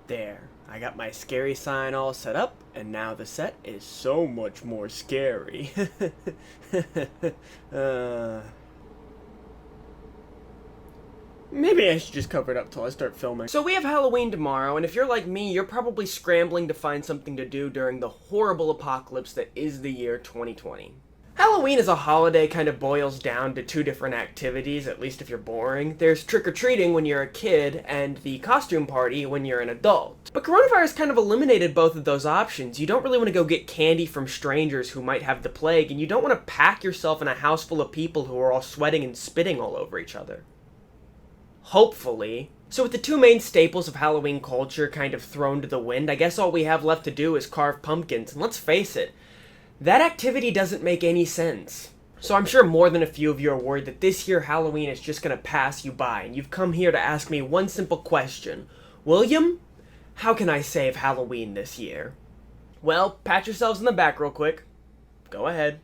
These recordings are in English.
There, I got my scary sign all set up, and now the set is so much more scary. uh, Maybe I should just cover it up till I start filming. So we have Halloween tomorrow, and if you're like me, you're probably scrambling to find something to do during the horrible apocalypse that is the year 2020. Halloween as a holiday kind of boils down to two different activities, at least if you're boring. There's trick-or-treating when you're a kid, and the costume party when you're an adult. But coronavirus kind of eliminated both of those options. You don't really want to go get candy from strangers who might have the plague, and you don't want to pack yourself in a house full of people who are all sweating and spitting all over each other. Hopefully. So with the two main staples of Halloween culture kind of thrown to the wind, I guess all we have left to do is carve pumpkins, and let's face it, that activity doesn't make any sense. So I'm sure more than a few of you are worried that this year Halloween is just gonna pass you by, and you've come here to ask me one simple question. William, how can I save Halloween this year? Well, pat yourselves in the back real quick. Go ahead.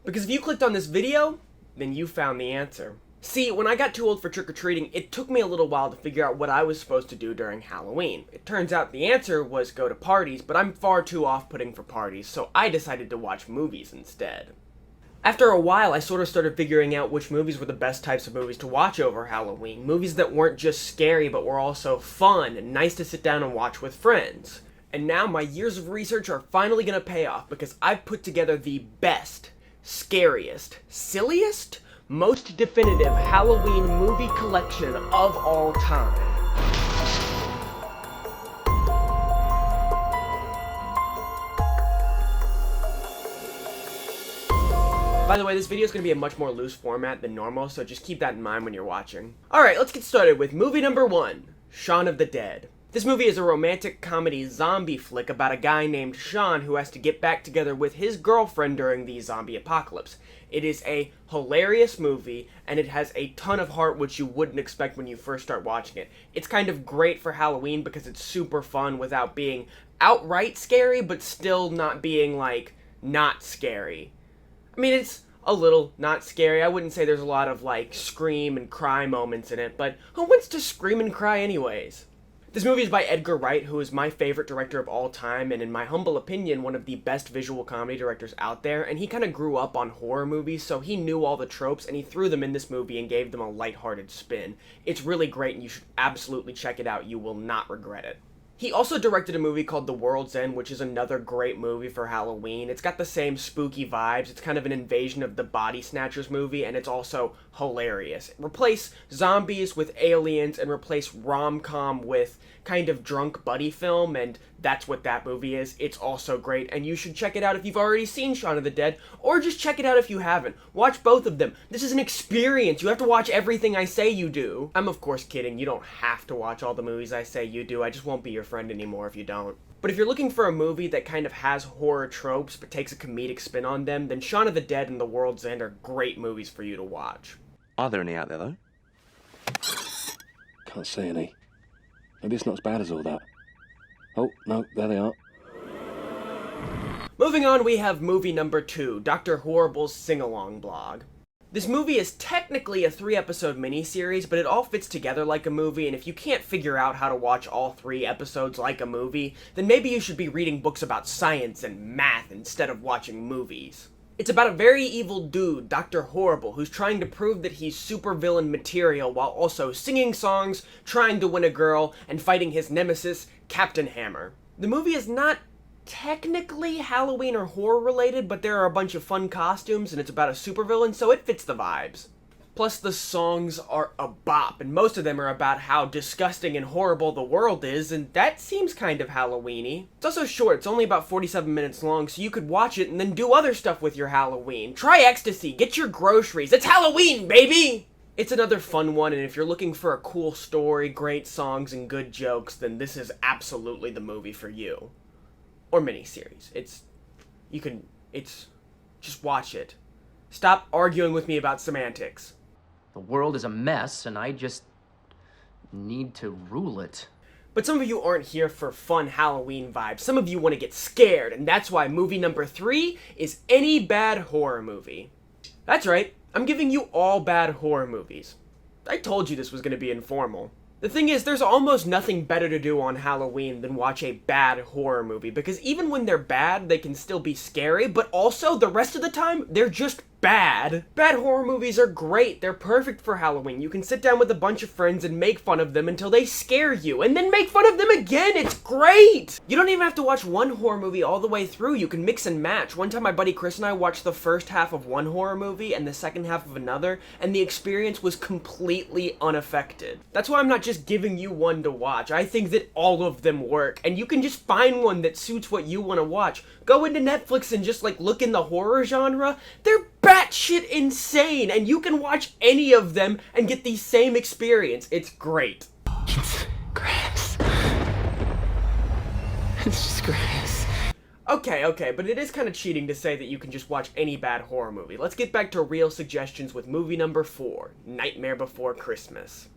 Because if you clicked on this video, then you found the answer. See, when I got too old for trick-or-treating, it took me a little while to figure out what I was supposed to do during Halloween. It turns out the answer was go to parties, but I'm far too off-putting for parties, so I decided to watch movies instead. After a while, I sort of started figuring out which movies were the best types of movies to watch over Halloween. Movies that weren't just scary, but were also fun and nice to sit down and watch with friends. And now my years of research are finally gonna pay off, because I've put together the best, scariest, silliest, most definitive Halloween movie collection of all time. By the way, this video is going to be a much more loose format than normal, so just keep that in mind when you're watching. Alright, let's get started with movie number 1, Shaun of the Dead. This movie is a romantic comedy zombie flick about a guy named Shaun who has to get back together with his girlfriend during the zombie apocalypse. It is a hilarious movie, and it has a ton of heart which you wouldn't expect when you first start watching it. It's kind of great for Halloween because it's super fun without being outright scary, but still not being, like, not scary. I mean, it's a little not scary. I wouldn't say there's a lot of, like, scream and cry moments in it, but who wants to scream and cry anyways? This movie is by Edgar Wright, who is my favorite director of all time, and in my humble opinion, one of the best visual comedy directors out there, and he kind of grew up on horror movies, so he knew all the tropes, and he threw them in this movie and gave them a lighthearted spin. It's really great, and you should absolutely check it out. You will not regret it. He also directed a movie called The World's End, which is another great movie for Halloween. It's got the same spooky vibes. It's kind of an invasion of the Body Snatchers movie, and it's also hilarious. Replace zombies with aliens and replace rom-com with kind of drunk buddy film, and that's what that movie is. It's also great, and you should check it out if you've already seen Shaun of the Dead, or just check it out if you haven't. Watch both of them. This is an experience. You have to watch everything I say you do. I'm of course kidding. You don't have to watch all the movies I say you do. I just won't be your friend anymore if you don't. But if you're looking for a movie that kind of has horror tropes but takes a comedic spin on them, then Shaun of the Dead and The World's End are great movies for you to watch. Are there any out there, though? Can't see any. Maybe it's not as bad as all that. Oh, no, there they are. Moving on, we have movie number 2, Dr. Horrible's Sing-Along Blog. This movie is technically a 3-episode miniseries, but it all fits together like a movie, and if you can't figure out how to watch all 3 episodes like a movie, then maybe you should be reading books about science and math instead of watching movies. It's about a very evil dude, Dr. Horrible, who's trying to prove that he's supervillain material while also singing songs, trying to win a girl, and fighting his nemesis, Captain Hammer. The movie is not technically Halloween or horror related, but there are a bunch of fun costumes and it's about a supervillain, so it fits the vibes. Plus the songs are a bop, and most of them are about how disgusting and horrible the world is, and that seems kind of Halloween-y. It's also short, it's only about 47 minutes long, so you could watch it and then do other stuff with your Halloween. Try ecstasy, get your groceries, it's Halloween, baby! It's another fun one, and if you're looking for a cool story, great songs, and good jokes, then this is absolutely the movie for you. Or miniseries. Just watch it. Stop arguing with me about semantics. The world is a mess, and I just need to rule it. But some of you aren't here for fun Halloween vibes. Some of you want to get scared, and that's why movie number 3 is any bad horror movie. That's right, I'm giving you all bad horror movies. I told you this was going to be informal. The thing is, there's almost nothing better to do on Halloween than watch a bad horror movie, because even when they're bad, they can still be scary, but also, the rest of the time, they're just bad. Bad horror movies are great. They're perfect for Halloween. You can sit down with a bunch of friends and make fun of them until they scare you, and then make fun of them again. It's great! You don't even have to watch one horror movie all the way through. You can mix and match. One time my buddy Chris and I watched the first half of one horror movie and the second half of another, and the experience was completely unaffected. That's why I'm not just giving you one to watch. I think that all of them work, and you can just find one that suits what you want to watch. Go into Netflix and just look in the horror genre. They're batshit insane, and you can watch any of them and get the same experience. It's great. It's grass. It's just grass. Okay, but it is kind of cheating to say that you can just watch any bad horror movie. Let's get back to real suggestions with movie number 4, Nightmare Before Christmas.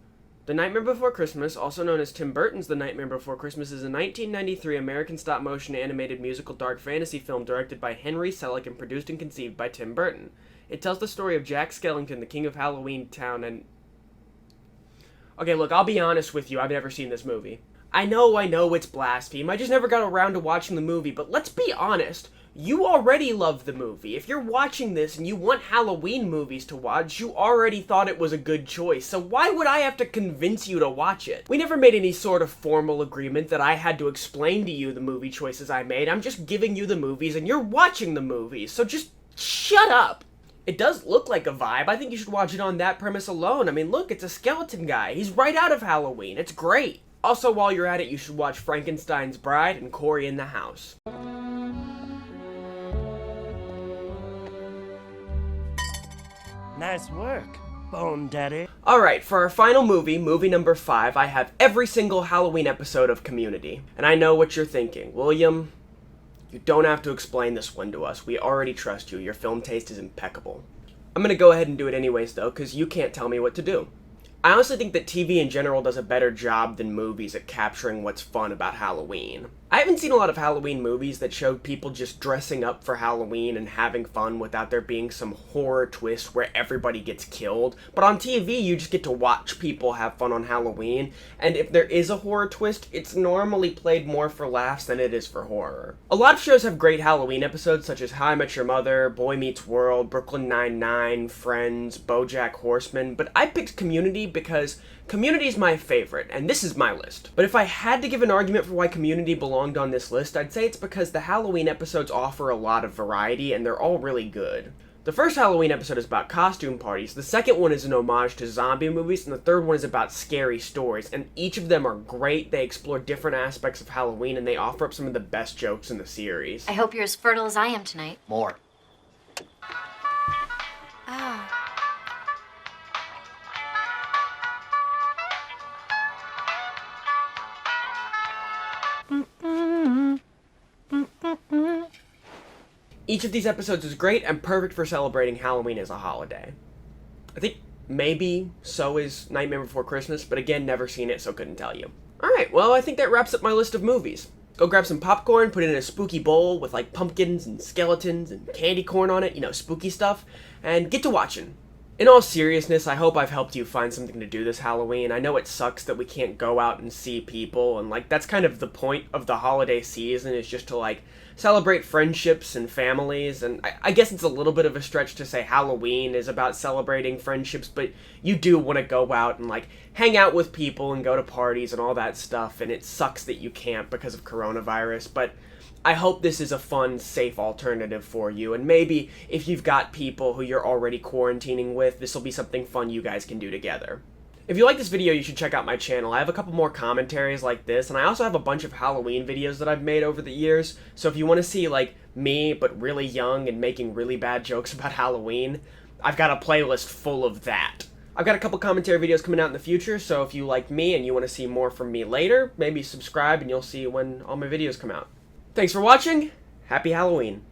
The Nightmare Before Christmas, also known as Tim Burton's The Nightmare Before Christmas, is a 1993 American stop-motion animated musical dark fantasy film directed by Henry Selick and produced and conceived by Tim Burton. It tells the story of Jack Skellington, the king of Halloween Town, and... Okay, look, I'll be honest with you, I've never seen this movie. I know it's blaspheme, I just never got around to watching the movie, but let's be honest. You already love the movie. If you're watching this and you want Halloween movies to watch, you already thought it was a good choice, so why would I have to convince you to watch it? We never made any sort of formal agreement that I had to explain to you the movie choices I made. I'm just giving you the movies and you're watching the movies, so just shut up. It does look like a vibe. I think you should watch it on that premise alone. I mean, look, it's a skeleton guy. He's right out of Halloween. It's great. Also, while you're at it, you should watch Frankenstein's Bride and Cory in the House. Nice work, Bone Daddy. Alright, for our final movie, movie number 5, I have every single Halloween episode of Community. And I know what you're thinking. William, you don't have to explain this one to us. We already trust you. Your film taste is impeccable. I'm gonna go ahead and do it anyways, though, because you can't tell me what to do. I honestly think that TV in general does a better job than movies at capturing what's fun about Halloween. I haven't seen a lot of Halloween movies that showed people just dressing up for Halloween and having fun without there being some horror twist where everybody gets killed. But on TV, you just get to watch people have fun on Halloween, and if there is a horror twist, it's normally played more for laughs than it is for horror. A lot of shows have great Halloween episodes, such as How I Met Your Mother, Boy Meets World, Brooklyn Nine-Nine, Friends, BoJack Horseman, but I picked Community because Community's my favorite, and this is my list. But if I had to give an argument for why Community belonged on this list, I'd say it's because the Halloween episodes offer a lot of variety, and they're all really good. The first Halloween episode is about costume parties, the second one is an homage to zombie movies, and the third one is about scary stories, and each of them are great. They explore different aspects of Halloween, and they offer up some of the best jokes in the series. I hope you're as fertile as I am tonight. More. Oh. Each of these episodes is great and perfect for celebrating Halloween as a holiday. I think maybe so is Nightmare Before Christmas, but again, never seen it, so couldn't tell you. Alright, well, I think that wraps up my list of movies. Go grab some popcorn, put it in a spooky bowl with pumpkins and skeletons and candy corn on it, you know, spooky stuff, and get to watching. In all seriousness, I hope I've helped you find something to do this Halloween. I know it sucks that we can't go out and see people, and that's kind of the point of the holiday season, is just to celebrate friendships and families, and I guess it's a little bit of a stretch to say Halloween is about celebrating friendships, but you do want to go out and hang out with people and go to parties and all that stuff, and it sucks that you can't because of coronavirus, but I hope this is a fun, safe alternative for you, and maybe if you've got people who you're already quarantining with, this will be something fun you guys can do together. If you like this video, you should check out my channel. I have a couple more commentaries like this, and I also have a bunch of Halloween videos that I've made over the years, so if you want to see, me, but really young and making really bad jokes about Halloween, I've got a playlist full of that. I've got a couple commentary videos coming out in the future, so if you like me and you want to see more from me later, maybe subscribe and you'll see when all my videos come out. Thanks for watching. Happy Halloween.